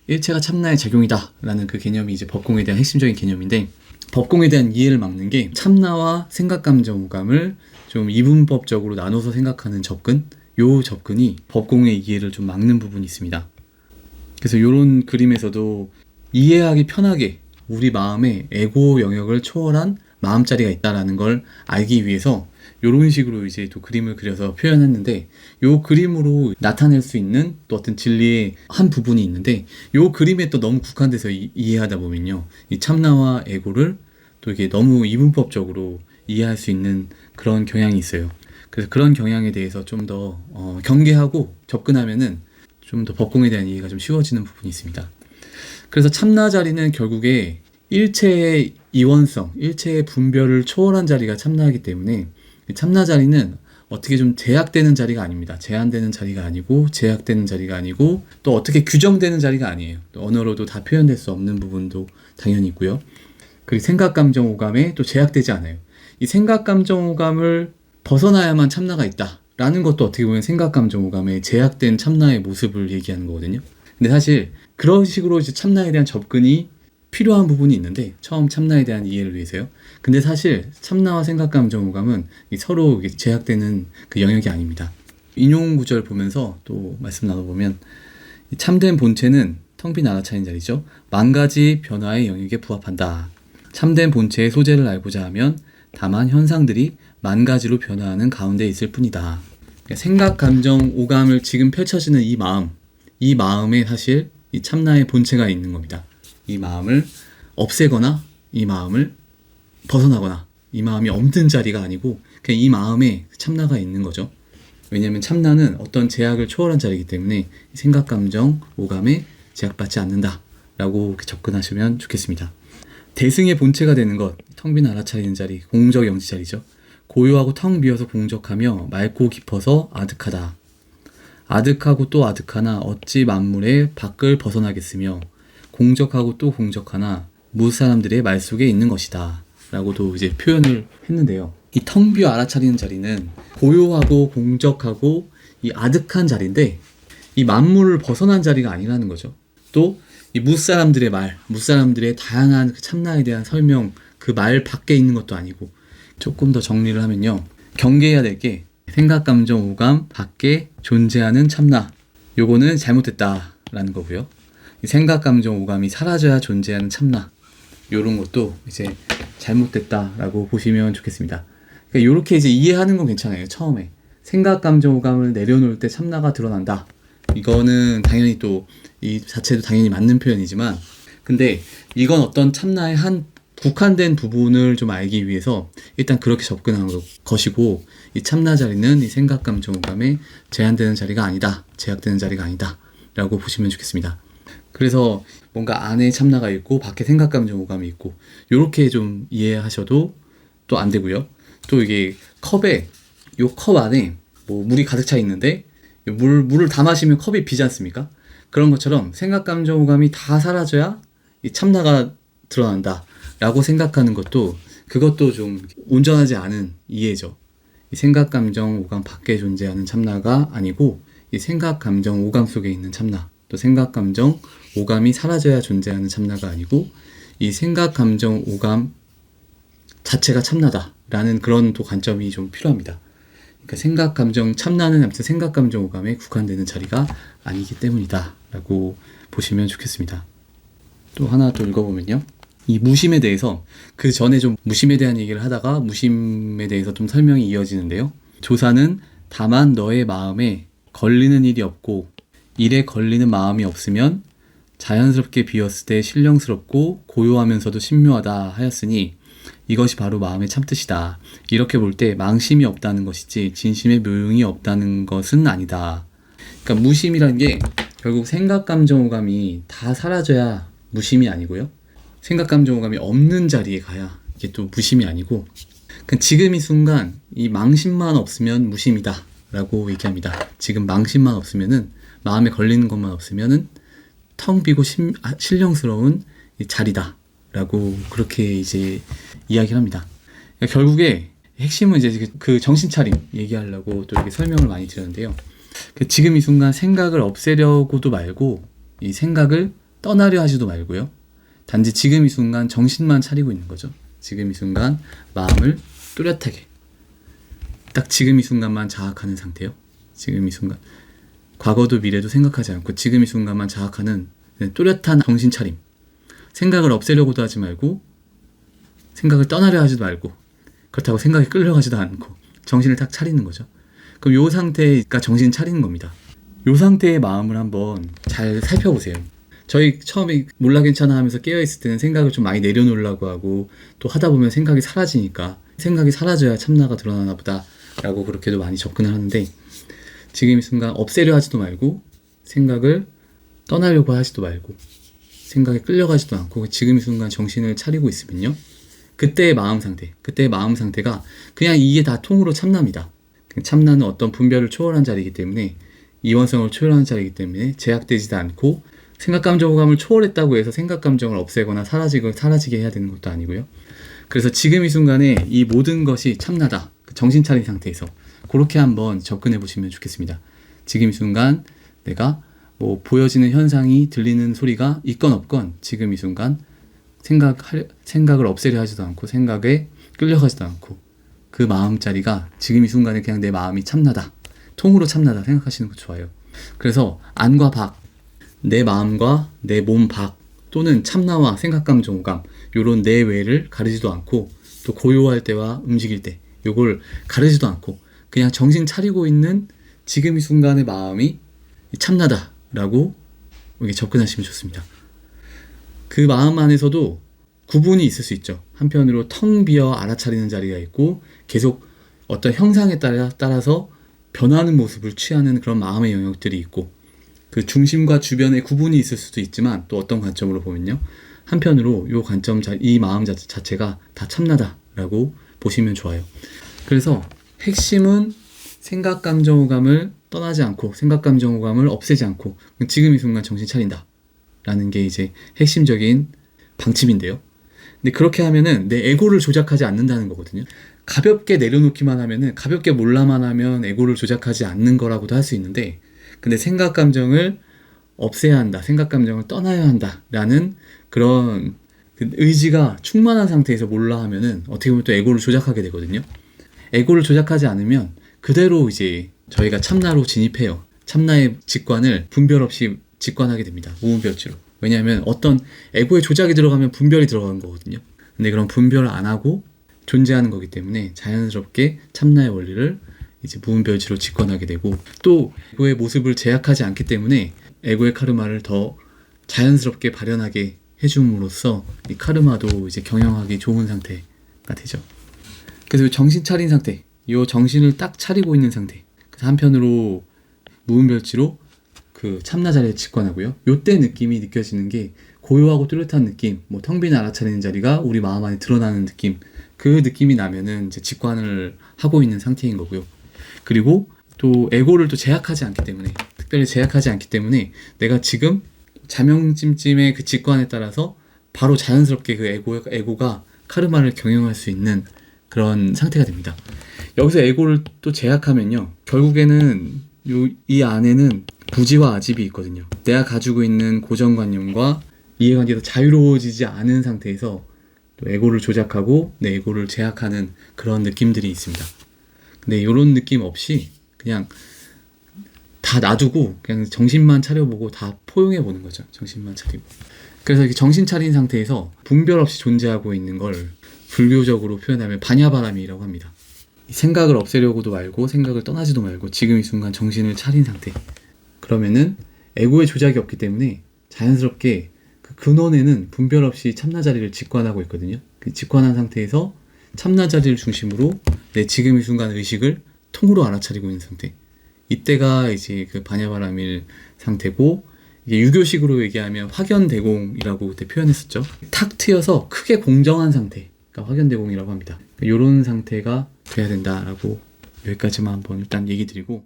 일체가 참나의 작용이다 라는 그 개념이 이제 법공에 대한 핵심적인 개념인데, 법공에 대한 이해를 막는 게 참나와 생각, 감정, 오감을 좀 이분법적으로 나눠서 생각하는 접근, 요 접근이 법공의 이해를 좀 막는 부분이 있습니다. 그래서 이런 그림에서도 이해하기 편하게 우리 마음에 에고 영역을 초월한 마음자리가 있다라는 걸 알기 위해서 이런 식으로 이제 또 그림을 그려서 표현했는데, 요 그림으로 나타낼 수 있는 또 어떤 진리의 한 부분이 있는데, 요 그림에 또 너무 국한돼서 이해하다 보면요, 이 참나와 에고를 또 이게 너무 이분법적으로 이해할 수 있는 그런 경향이 있어요. 그래서 그런 경향에 대해서 좀 더 경계하고 접근하면은 좀 더 법공에 대한 이해가 좀 쉬워지는 부분이 있습니다. 그래서 참나 자리는 결국에 일체의 이원성, 일체의 분별을 초월한 자리가 참나이기 때문에, 참나 자리는 어떻게 좀 제약되는 자리가 아닙니다. 제한되는 자리가 아니고, 제약되는 자리가 아니고, 또 어떻게 규정되는 자리가 아니에요. 또 언어로도 다 표현될 수 없는 부분도 당연히 있고요. 그리고 생각, 감정, 오감에 또 제약되지 않아요. 이 생각, 감정, 오감을 벗어나야만 참나가 있다 라는 것도 어떻게 보면 생각, 감정, 오감에 제약된 참나의 모습을 얘기하는 거거든요. 근데 사실 그런 식으로 이제 참나에 대한 접근이 필요한 부분이 있는데, 처음 참나에 대한 이해를 위해서요. 근데 사실 참나와 생각, 감정, 오감은 서로 제약되는 그 영역이 아닙니다. 인용 구절 보면서 또 말씀 나눠보면, 참된 본체는 텅 빈 알아차린 자리죠. 만 가지 변화의 영역에 부합한다. 참된 본체의 소재를 알고자 하면 다만 현상들이 만 가지로 변화하는 가운데 있을 뿐이다. 그러니까 생각, 감정, 오감을 지금 펼쳐지는 이 마음, 이 마음에 사실 이 참나의 본체가 있는 겁니다. 이 마음을 없애거나 이 마음을 벗어나거나 이 마음이 없는 자리가 아니고, 그냥 이 마음에 참나가 있는 거죠. 왜냐하면 참나는 어떤 제약을 초월한 자리이기 때문에 생각, 감정, 오감에 제약받지 않는다 라고 접근하시면 좋겠습니다. 대승의 본체가 되는 것, 텅 빈 알아차리는 자리, 공적 영지 자리죠. 고요하고 텅 비어서 공적하며 맑고 깊어서 아득하다. 아득하고 또 아득하나 어찌 만물의 밖을 벗어나겠으며, 공적하고 또 공적하나 무사람들의 말 속에 있는 것이다 라고도 이제 표현을 했는데요. 이 텅 비어 알아차리는 자리는 고요하고 공적하고 이 아득한 자리인데, 이 만물을 벗어난 자리가 아니라는 거죠. 또 이 무사람들의 말, 무사람들의 다양한 그 참나에 대한 설명, 그 말 밖에 있는 것도 아니고, 조금 더 정리를 하면요, 경계해야 될 게 생각, 감정, 오감 밖에 존재하는 참나, 요거는 잘못됐다라는 거고요. 생각, 감정, 오감이 사라져야 존재하는 참나, 요런 것도 이제 잘못됐다라고 보시면 좋겠습니다. 그러니까 요렇게 이제 이해하는 건 괜찮아요. 처음에 생각, 감정, 오감을 내려놓을 때 참나가 드러난다, 이거는 당연히 또 이 자체도 당연히 맞는 표현이지만, 근데 이건 어떤 참나의 한 국한된 부분을 좀 알기 위해서 일단 그렇게 접근한 것이고, 이 참나 자리는 이 생각, 감정, 오감에 제한되는 자리가 아니다, 제약되는 자리가 아니다 라고 보시면 좋겠습니다. 그래서 뭔가 안에 참나가 있고 밖에 생각, 감정, 오감이 있고, 이렇게 좀 이해하셔도 또 안 되고요. 또 이게 컵에, 요 컵 안에 뭐 물이 가득 차 있는데 물을 다 마시면 컵이 비지 않습니까? 그런 것처럼 생각, 감정, 오감이 다 사라져야 이 참나가 드러난다 라고 생각하는 것도, 그것도 좀 온전하지 않은 이해죠. 이 생각, 감정, 오감 밖에 존재하는 참나가 아니고, 이 생각, 감정, 오감 속에 있는 참나, 또 생각, 감정, 오감이 사라져야 존재하는 참나가 아니고, 이 생각, 감정, 오감 자체가 참나다 라는 그런 또 관점이 좀 필요합니다. 그러니까 생각, 감정, 참나는 아무튼 생각, 감정, 오감에 국한되는 자리가 아니기 때문이다 라고 보시면 좋겠습니다. 또 하나 또 읽어보면요, 이 무심에 대해서, 그 전에 좀 무심에 대한 얘기를 하다가 무심에 대해서 좀 설명이 이어지는데요. 조사는 다만 너의 마음에 걸리는 일이 없고 일에 걸리는 마음이 없으면 자연스럽게 비었을 때 신령스럽고 고요하면서도 신묘하다 하였으니 이것이 바로 마음의 참뜻이다. 이렇게 볼 때 망심이 없다는 것이지 진심의 묘용이 없다는 것은 아니다. 그러니까 무심이라는 게 결국 생각, 감정, 오감이 다 사라져야 무심이 아니고요, 생각, 감정, 오감이 없는 자리에 가야 이게 또 무심이 아니고, 그러니까 지금 이 순간 이 망심만 없으면 무심이다 라고 얘기합니다. 지금 망심만 없으면은, 마음에 걸리는 것만 없으면은 텅 비고 신령스러운 자리다 라고 그렇게 이제 이야기를 합니다. 그러니까 결국에 핵심은 이제 그 정신차림 얘기하려고 또 이렇게 설명을 많이 드렸는데요. 지금 이 순간 생각을 없애려고도 말고 이 생각을 떠나려 하지도 말고요. 단지 지금 이 순간 정신만 차리고 있는 거죠. 지금 이 순간 마음을 뚜렷하게 딱 지금 이 순간만 자학하는 상태요. 지금 이 순간 과거도 미래도 생각하지 않고 지금 이 순간만 자학하는 뚜렷한 정신 차림. 생각을 없애려고도 하지 말고 생각을 떠나려 하지도 말고 그렇다고 생각이 끌려가지도 않고 정신을 딱 차리는 거죠. 그럼 요 상태가 정신 차리는 겁니다. 요 상태의 마음을 한번 잘 살펴보세요. 저희 처음에 몰라 괜찮아 하면서 깨어있을 때는 생각을 좀 많이 내려놓으려고 하고 또 하다 보면 생각이 사라지니까 생각이 사라져야 참나가 드러나나 보다 라고 그렇게도 많이 접근을 하는데 지금 이 순간 없애려 하지도 말고 생각을 떠나려고 하지도 말고 생각에 끌려가지도 않고 지금 이 순간 정신을 차리고 있으면요. 그때의 마음 상태가 그냥 이게 다 통으로 참나입니다. 참나는 어떤 분별을 초월한 자리이기 때문에 이원성을 초월한 자리이기 때문에 제약되지도 않고 생각 감정 호감을 초월했다고 해서 생각 감정을 없애거나 사라지게 해야 되는 것도 아니고요. 그래서 지금 이 순간에 이 모든 것이 참나다. 정신 차린 상태에서 그렇게 한번 접근해 보시면 좋겠습니다. 지금 이 순간 내가 뭐 보여지는 현상이 들리는 소리가 있건 없건 지금 이 순간 생각을 없애려 하지도 않고 생각에 끌려가지도 않고 그 마음자리가 지금 이 순간에 그냥 내 마음이 참나다. 통으로 참나다 생각하시는 거 좋아요. 그래서 안과 밖, 내 마음과 내 몸 밖 또는 참나와 생각, 감정, 오감 요런 내외를 가리지도 않고 또 고요할 때와 움직일 때 요걸 가리지도 않고 그냥 정신 차리고 있는 지금 이 순간의 마음이 참나다라고 이렇게 접근하시면 좋습니다. 그 마음 안에서도 구분이 있을 수 있죠. 한편으로 텅 비어 알아차리는 자리가 있고 계속 어떤 형상에 따라서 변하는 모습을 취하는 그런 마음의 영역들이 있고 그 중심과 주변에 구분이 있을 수도 있지만 또 어떤 관점으로 보면요. 한편으로 이 관점, 이 마음 자체가 다 참나다라고 보시면 좋아요. 그래서 핵심은 생각, 감정, 오감을 떠나지 않고 생각, 감정, 오감을 없애지 않고 지금 이 순간 정신 차린다 라는 게 이제 핵심적인 방침인데요. 근데 그렇게 하면은 내 에고를 조작하지 않는다는 거거든요. 가볍게 내려놓기만 하면은 가볍게 몰라만 하면 에고를 조작하지 않는 거라고도 할 수 있는데 근데 생각, 감정을 없애야 한다. 생각, 감정을 떠나야 한다 라는 그런 그 의지가 충만한 상태에서 몰라 하면은 어떻게 보면 또 에고를 조작하게 되거든요. 에고를 조작하지 않으면 그대로 이제 저희가 참나로 진입해요. 참나의 직관을 분별 없이 직관하게 됩니다. 무분별치로. 왜냐하면 어떤 에고의 조작이 들어가면 분별이 들어가는 거거든요. 근데 그런 분별을 안 하고 존재하는 거기 때문에 자연스럽게 참나의 원리를 이제 무분별치로 직관하게 되고 또 에고의 모습을 제약하지 않기 때문에 에고의 카르마를 더 자연스럽게 발현하게 해줌으로써 이 카르마도 이제 경영하기 좋은 상태가 되죠. 그래서 정신 차린 상태, 이 정신을 딱 차리고 있는 상태. 그래서 한편으로 무분별치로 그 참나 자리에 직관하고요. 요때 느낌이 느껴지는 게 고요하고 뚜렷한 느낌, 뭐 텅 빈 알아차리는 자리가 우리 마음 안에 드러나는 느낌. 그 느낌이 나면은 이제 직관을 하고 있는 상태인 거고요. 그리고 또 에고를 또 제약하지 않기 때문에, 특별히 제약하지 않기 때문에 내가 지금 자명찜찜의 그 직관에 따라서 바로 자연스럽게 그 에고가 카르마를 경영할 수 있는 그런 상태가 됩니다. 여기서 에고를 또 제약하면요. 결국에는 이 안에는 부지와 아집이 있거든요. 내가 가지고 있는 고정관념과 이해관계에서 자유로워지지 않은 상태에서 또 에고를 조작하고 내 에고를 제약하는 그런 느낌들이 있습니다. 근데 이런 느낌 없이 그냥 다 놔두고 그냥 정신만 차려보고 다 포용해보는 거죠. 정신만 차리고. 그래서 이렇게 정신 차린 상태에서 분별 없이 존재하고 있는 걸 불교적으로 표현하면 반야바람이라고 합니다. 생각을 없애려고도 말고 생각을 떠나지도 말고 지금 이 순간 정신을 차린 상태. 그러면은 에고의 조작이 없기 때문에 자연스럽게 그 근원에는 분별 없이 참나 자리를 직관하고 있거든요. 그 직관한 상태에서 참나 자리를 중심으로 내 지금 이 순간 의식을 통으로 알아차리고 있는 상태. 이때가 이제 그 반야바람일 상태고 이게 유교식으로 얘기하면 확연대공이라고 그때 표현했었죠. 탁 트여서 크게 공정한 상태가 확연대공이라고 합니다. 이런 상태가 돼야 된다라고 여기까지만 한번 일단 얘기 드리고